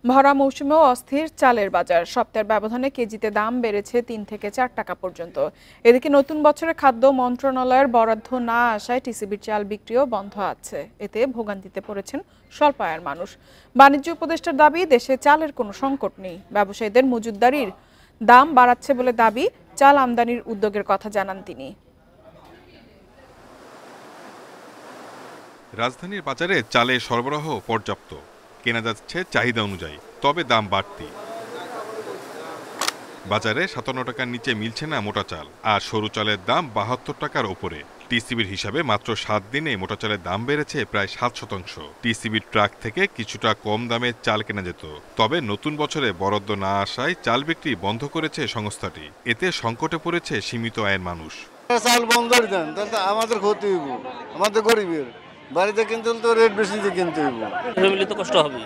ভরা মৌসুমেও অস্থির চালের বাজার। সপ্তাহের ব্যবধানে কেজিতে দাম বেড়েছে ৩ থেকে ৪ টাকা পর্যন্ত। এদিকে নতুন বছরে খাদ্য মন্ত্রণালয়ের বরাদ্দ না আসায় টিসিবির চাল বিক্রিও বন্ধ আছে। এতে ভোগান্তিতে পড়েছেন স্বল্প আয়ের মানুষ। বাণিজ্য উপদেষ্টার দাবি, দেশে চালের কোনো সংকট নেই। ব্যবসায়ীদের মজুতদারির দাম বাড়াচ্ছে বলে দাবি। চাল আমদানির উদ্যোগের কথা জানান তিনি। রাজধানীর বাজারে চালের সরবরাহ পর্যাপ্ত, কেনা যাচ্ছে চাহিদা অনুযায়ী, তবে দাম বাড়তি। বাজারে ৫৭ টাকার নিচে মিলছে না মোটা চাল, আর সরু চালের দাম ৭২ টাকার ওপরে। টিসিবির হিসাবে মাত্র ৭ দিনে মোটা চালের দাম বেড়েছে প্রায় ৭%। টিসিবির ট্রাক থেকে কিছুটা কম দামে চাল কেনা যেত, তবে নতুন বছরে বরাদ্দ না আসায় চাল বিক্রি বন্ধ করেছে সংস্থাটি। এতে সংকটে পড়েছে সীমিত আয়ের মানুষ। চাল বন্ধ করে দেন, তাহলে আমাদের ক্ষতি হইব, আমাদের গরিবের বাড়িতে কিনতে হলে তো রেট বেশি দিয়ে কিনতে হইব, ফ্যামিলি তো কষ্ট হবে।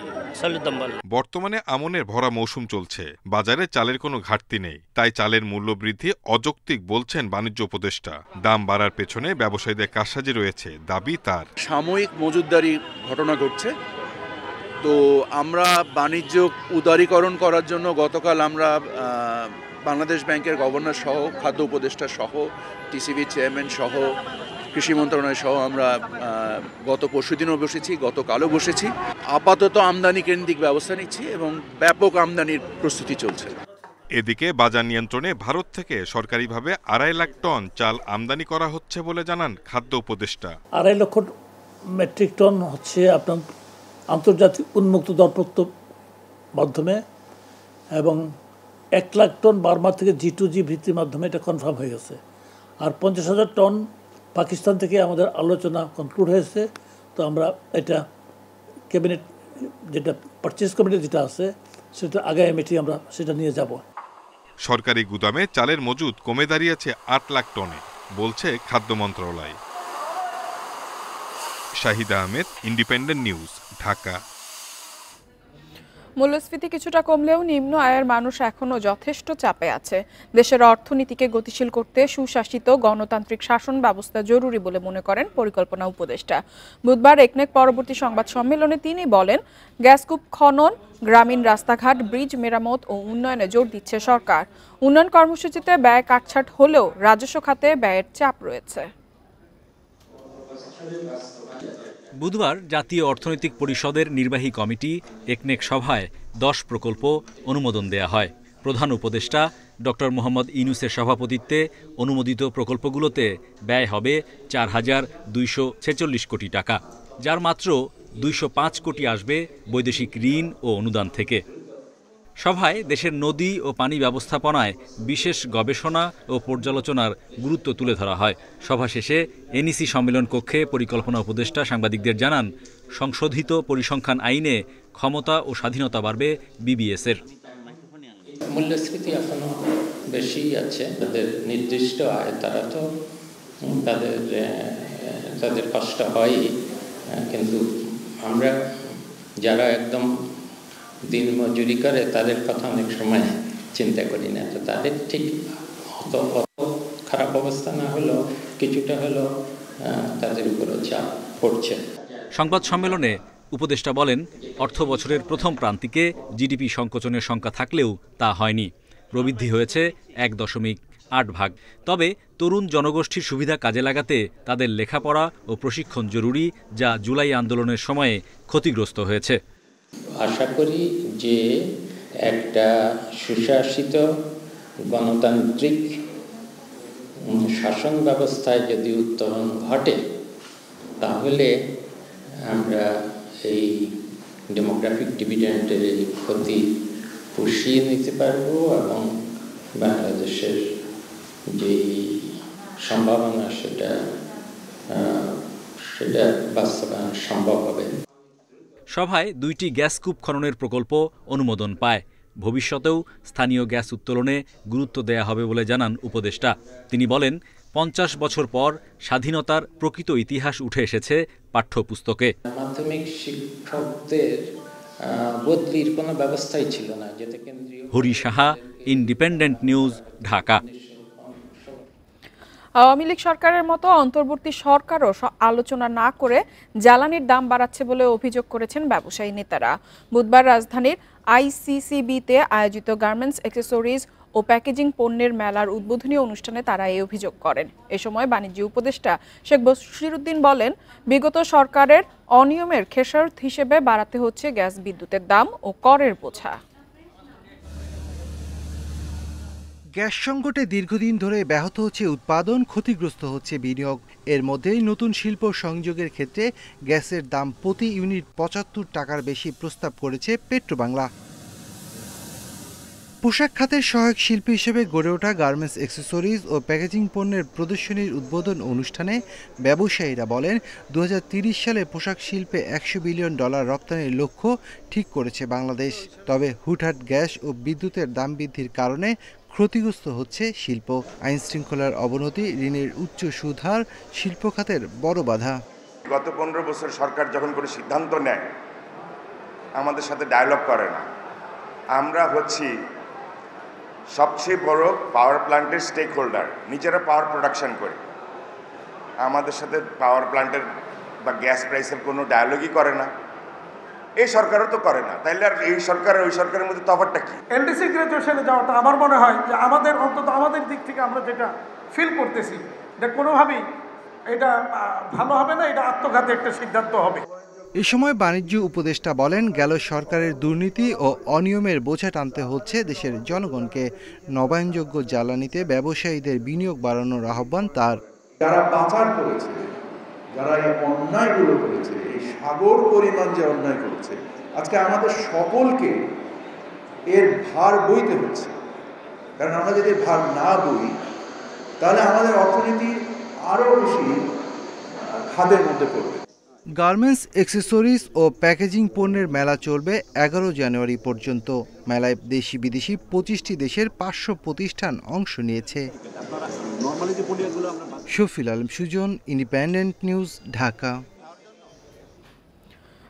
বর্তমানে আমনের ভরা মৌসুম চলছে, বাজারে চালের কোনো ঘাটতি নেই, তাই চালের মূল্য বৃদ্ধি অযৌক্তিক বলছেন বাণিজ্য উপদেষ্টা। দাম বাড়ার পেছনে ব্যবসায়ীদের কারসাজি রয়েছে, দাবি তার। সাময়িক মজুতদারি ঘটনা ঘটছে, তো আমরা বাণিজ্য উদারীকরণ করার জন্য গতকাল আমরা বাংলাদেশ ব্যাংকের গভর্নর সহ, খাদ্য উপদেষ্টা সহ, টিসিবি চেয়ারম্যান সহ, কৃষি মন্ত্রণালয় সহ আমরা গত পরশুদিনও বসেছি, গতকালও বসেছি। আপাতত আমদানি কেন্দ্রিক ব্যবস্থা নিচ্ছি এবং ব্যাপক আমদানির প্রস্তুতি চলছে। এদিকে বাজার নিয়ন্ত্রণে ভারত থেকে সরকারিভাবে ২.৫ লাখ টন চাল আমদানি করা হচ্ছে বলে জানান খাদ্য উপদেষ্টা। ২.৫ লক্ষ মেট্রিক টন হচ্ছে আপনার আন্তর্জাতিক উন্মুক্ত দরপত্র মাধ্যমে, এবং ১ লাখ টন বার্মা থেকে G2G ভিত্তির মাধ্যমে এটা কনফার্ম হয়ে গেছে। আর ৫০,০০০ টন পাকিস্তান থেকে আমাদের আলোচনা কনক্লুড হয়েছে। তো আমরা এটা ক্যাবিনেট, যেটা পারচেজ কমিটি যেটা আছে, সেটা আগামী মিটিং আমরা সেটা নিয়ে যাব। সরকারি গুদামে চালের মজুদ কমে দাঁড়িয়েছে ৮ লাখ টনে, বলছে খাদ্য মন্ত্রণালয়। Shahid Ahmed, independent news, Dhaka. মূল্যস্ফীতি কিছুটা কমলেও নিম্ন আয়ের মানুষ এখনো যথেষ্ট চাপে আছে। দেশের অর্থনীতিকে গতিশীল করতে সুশাসিত গণতান্ত্রিক শাসন ব্যবস্থা জরুরি বলে মনে করেন পরিকল্পনা উপদেষ্টা। বুধবার একনেক পরবর্তী সংবাদ সম্মেলনে তিনি বলেন, গ্যাসকূপ খনন, গ্রামীণ রাস্তাঘাট, ব্রিজ মেরামত ও উন্নয়নে জোর দিচ্ছে সরকার। উন্নয়ন কর্মসূচিতে ব্যয় কাটছাট হলেও রাজস্ব খাতে ব্যয়ের চাপ রয়েছে। বুধবার জাতীয় অর্থনৈতিক পরিষদের নির্বাহী কমিটি একনেক সভায় ১০ প্রকল্প অনুমোদন দেয়া হয়। প্রধান উপদেষ্টা ডক্টর মোহাম্মদ ইউনূসের সভাপতিত্বে অনুমোদিত প্রকল্পগুলোতে ব্যয় হবে ৪,২৪৬ কোটি টাকা, যার মাত্র ২০৫ কোটি আসবে বৈদেশিক ঋণ ও অনুদান থেকে। সভায় দেশের নদী ও পানি ব্যবস্থাপনায় বিশেষ গবেষণা ও পর্যালোচনার গুরুত্ব তুলে ধরা হয়। সভা শেষে এনইসি সম্মেলন কক্ষে পরিকল্পনা উপদেষ্টা সাংবাদিকদের জানান, সংশোধিত পরিসংখ্যান আইনে ক্ষমতা ও স্বাধীনতা বাড়বে বিবিএসের। মূল্যস্ফীতি এখনো বেশি আছে, তাদের নির্দিষ্ট আয়, তারা তো তাদের কষ্ট হয়ই, কিন্তু আমরা যারা একদম দিন মজুরি করে তাদের কথা অনেক সময় চিন্তা করি না। তো তাদের ঠিক অত খারাপ অবস্থা না হলেও কিছুটা হলেও তাদের উপরও চাপ পড়ছে। সংবাদ সম্মেলনে উপদেষ্টা বলেন, অর্থ বছরের প্রথম প্রান্তিকে জিডিপি সংকোচনের শঙ্কা থাকলেও তা হয়নি। প্রবৃদ্ধি হয়েছে ১.৮%। তবে তরুণ জনগোষ্ঠীর সুবিধা কাজে লাগাতে তাদের লেখাপড়া ও প্রশিক্ষণ জরুরি, যা জুলাই আন্দোলনের সময়ে ক্ষতিগ্রস্ত হয়েছে। আশা করি যে একটা সুশাসিত গণতান্ত্রিক শাসন ব্যবস্থায় যদি উত্তরণ ঘটে, তাহলে আমরা এই ডেমোগ্রাফিক ডিভিডেন্ডের এই ক্ষতি পুষিয়ে নিতে পারবো এবং বাংলাদেশের যে সম্ভাবনা সেটা বাস্তবায়ন সম্ভব হবে। সভায় ২টি গ্যাসকূপ খননের প্রকল্প অনুমোদন পায়। ভবিষ্যতেও স্থানীয় গ্যাস উত্তোলনে গুরুত্ব দেয়া হবে বলে জানান উপদেষ্টা। তিনি বলেন, ৫০ বছর পর স্বাধীনতার প্রকৃত ইতিহাস উঠে এসেছে পাঠ্যপুস্তকে। মাধ্যমিক শিক্ষকদের বদলির কোনো ব্যবস্থাই ছিল না, যেটা কেন্দ্রীয়। Hari Saha, independent news, Dhaka. আওয়ামী লীগ সরকারের মতো অন্তর্বর্তী সরকারও আলোচনা না করে জ্বালানির দাম বাড়াচ্ছে বলে অভিযোগ করেছেন ব্যবসায়ী নেতারা। বুধবার রাজধানীর আইসিসিবিতে আয়োজিত গার্মেন্টস অ্যাক্সেসরিজ ও প্যাকেজিং পণ্যের মেলার উদ্বোধনী অনুষ্ঠানে তারা এই অভিযোগ করেন। এ সময় বাণিজ্য উপদেষ্টা শেখ বশিরউদ্দিন বলেন, বিগত সরকারের অনিয়মের খেসারত হিসেবে বাড়াতে হচ্ছে গ্যাস বিদ্যুতের দাম ও করের বোঝা। গ্যাস সংকটে দীর্ঘদিন ধরে ব্যাহত হচ্ছে উৎপাদন, ক্ষতিগ্রস্ত হচ্ছে বিনিয়োগ। এর মধ্যেই নতুন শিল্প সংযোগের ক্ষেত্রে গ্যাসের দাম প্রতি ইউনিট ৭৫ টাকার বেশি প্রস্তাব করেছে পেট্রোবাংলা। পোশাক খাতের সহায়ক শিল্পী হিসেবে গড়ে ওঠা গার্মেন্টস অ্যাক্সেসরিজ ও প্যাকেজিং পণ্যের প্রদর্শনীর উদ্বোধন অনুষ্ঠানে ব্যবসায়ীরা বলেন, ২০৩০ সালে পোশাক শিল্পে $১০০ বিলিয়ন রপ্তানির লক্ষ্য ঠিক করেছে বাংলাদেশ। তবে হুটহাট গ্যাস ও বিদ্যুতের দাম বৃদ্ধির কারণে ক্ষতিগ্রস্ত হচ্ছে শিল্প। আইন শৃঙ্খলার অবনতি, ঋণের উচ্চ সুদ হার শিল্প খাতের বড় বাধা। গত ১৫ বছর সরকার যখন কোনো সিদ্ধান্ত নেয় আমাদের সাথে ডায়ালগ করে না। আমরা হচ্ছি সবচেয়ে বড় পাওয়ার প্ল্যান্টের স্টেক হোল্ডার, নিজেরা পাওয়ার প্রোডাকশন করি। আমাদের সাথে পাওয়ার প্ল্যান্টের বা গ্যাস প্রাইসের কোনো ডায়ালগই করে না। এই সরকারও তো করে না, তাইলে আর এই সরকার ওই সরকারের মধ্যে তফাৎটা কি? এলডিসি গ্রাজুয়েশনে যাওয়াটা আমার মনে হয় যে আমাদের অন্তত আমাদের দিক থেকে আমরা যেটা ফিল করতেছি যে কোনোভাবেই এটা ভালো হবে না, এটা আত্মঘাতী একটা সিদ্ধান্ত হবে। এ সময় বাণিজ্য উপদেষ্টা বলেন, গেল সরকারের দুর্নীতি ও অনিয়মের বোঝা টানতে হচ্ছে দেশের জনগণকে। নবায়নযোগ্য জ্বালানিতে ব্যবসায়ীদের বিনিয়োগ বাড়ানোর আহ্বান তার। যারা পাচার করেছে, যারা এই অন্যায়গুলো করেছে, এই সাগর পরিমাণ যে অন্যায় করেছে, আজকে আমাদের সকলকে এর ভার বইতে হচ্ছে। কারণ আমরা যদি ভার না বই তাহলে আমাদের অর্থনীতি আরও বেশি খাদের মধ্যে পড়বে। গার্মেন্টস অ্যাক্সেসরিজ ও প্যাকেজিং পণ্যের মেলা চলবে ১১ জানুয়ারি পর্যন্ত। মেলায় দেশি বিদেশি ২৫টি দেশের ৫০০ প্রতিষ্ঠান অংশ নিয়েছে। Shafil Alam Sujan, independent news, Dhaka.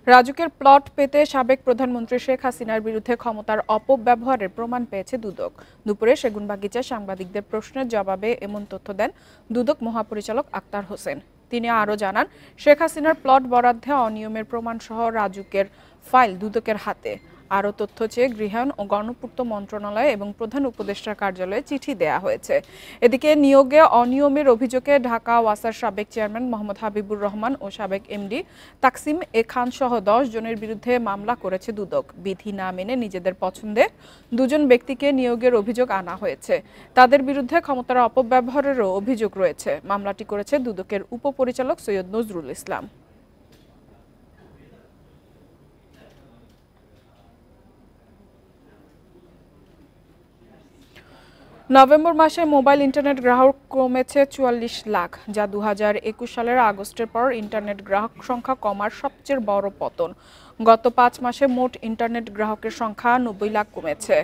রাজুকের প্লট পেতে সাবেক প্রধানমন্ত্রী শেখ হাসিনার বিরুদ্ধে ক্ষমতার অপব্যবহারের প্রমাণ পেয়েছে দুদক। দুপুরে সেগুনবাগিচায় সাংবাদিকদের প্রশ্নের জবাবে এমন তথ্য দেন দুদক মহাপরিচালক আক্তার হোসেন। তিনি আরও জানান, শেখ হাসিনার প্লট বরাদ্দে অনিয়মের প্রমাণসহ রাজুকের ফাইল দুদকের হাতে। আরও তথ্য চেয়ে গৃহায়ন ও গণপূর্ত মন্ত্রণালয় এবং প্রধান উপদেষ্টার কার্যালয়ে চিঠি দেয়া হয়েছে। এদিকে নিয়োগে অনিয়মের অভিযোগে ঢাকা ওয়াসার সাবেক চেয়ারম্যান মোহাম্মদ হাবিবুর রহমান ও সাবেক এমডি তাকসিম এ খান সহ 10 জনের বিরুদ্ধে মামলা করেছে দুদক। বিধি না মেনে নিজেদের পছন্দে 2 জন ব্যক্তিকে নিয়োগের অভিযোগ আনা হয়েছে। তাদের বিরুদ্ধে ক্ষমতার অপব্যবহারেরও অভিযোগ রয়েছে। মামলাটি করেছে দুদকের উপপরিচালক সৈয়দ নজরুল ইসলাম। নভেম্বর মাসে মোবাইল ইন্টারনেট গ্রাহক কমেছে ৪৪ লাখ, যা ২০২১ সালের আগস্টের পর ইন্টারনেট গ্রাহক সংখ্যা কমার সবচেয়ে বড় পতন। গত 5 মাসে মোট ইন্টারনেট গ্রাহকের সংখ্যা ৯০ লাখ কমেছে।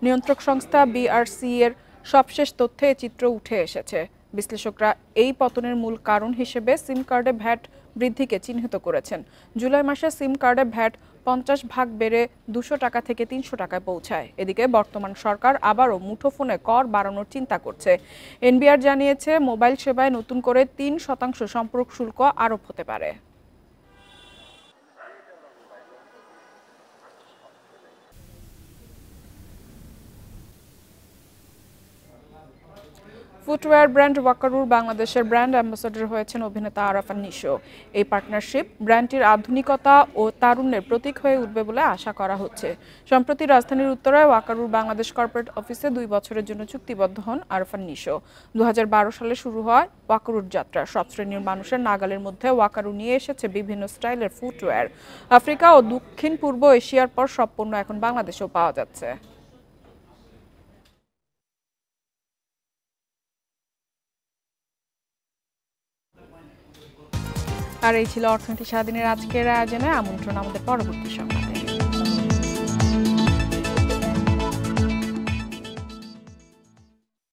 নিয়ন্ত্রক সংস্থা বিআরসি এর সবশেষ তথ্যে এ চিত্র উঠে এসেছে। বিশ্লেষকরা এই পতনের মূল কারণ হিসেবে সিম কার্ডে ভ্যাট বৃদ্ধিকে চিহ্নিত করেছেন। জুলাই মাসে সিম কার্ডে ভ্যাট 50 ভাগ বেড়ে 200 টাকা থেকে 300 টাকায় পৌঁছায়। এদিকে বর্তমান সরকার আবারও মুঠোফোনে কর বাড়ানোর চিন্তা করছে। এনবিআর জানিয়েছে, মোবাইল সেবায় নতুন করে 3% সম্পর্ক শুল্ক আরোপ হতে পারে। ফুটওয়্যার ব্র্যান্ড ওয়াকারুর বাংলাদেশের ব্র্যান্ড অ্যাম্বাসেডর হয়েছেন অভিনেতা আরাফান নিশো। এই পার্টনারশিপ ব্র্যান্ডটির আধুনিকতা ও তারুণ্যের প্রতীক হয়ে উঠবে বলে আশা করা হচ্ছে। সম্প্রতি রাজধানীর উত্তরায় ওয়াকারুর বাংলাদেশ কর্পোরেট অফিসে 2 বছরের জন্য চুক্তিবদ্ধ হন আরাফান নিশো। 2012 সালে শুরু হয় ওয়াকারুর যাত্রা। সব শ্রেণীর মানুষের নাগালের মধ্যে ওয়াকারু নিয়ে এসেছে বিভিন্ন স্টাইলের ফুটওয়্যার। আফ্রিকা ও দক্ষিণ পূর্ব এশিয়ার পর সব পণ্য এখন বাংলাদেশেও পাওয়া যাচ্ছে। আর এই ছিল অর্থনীতি সারাদিনের আজকের আয়োজনে। আমন্ত্রণ আমাদের পরবর্তী সংবাদ।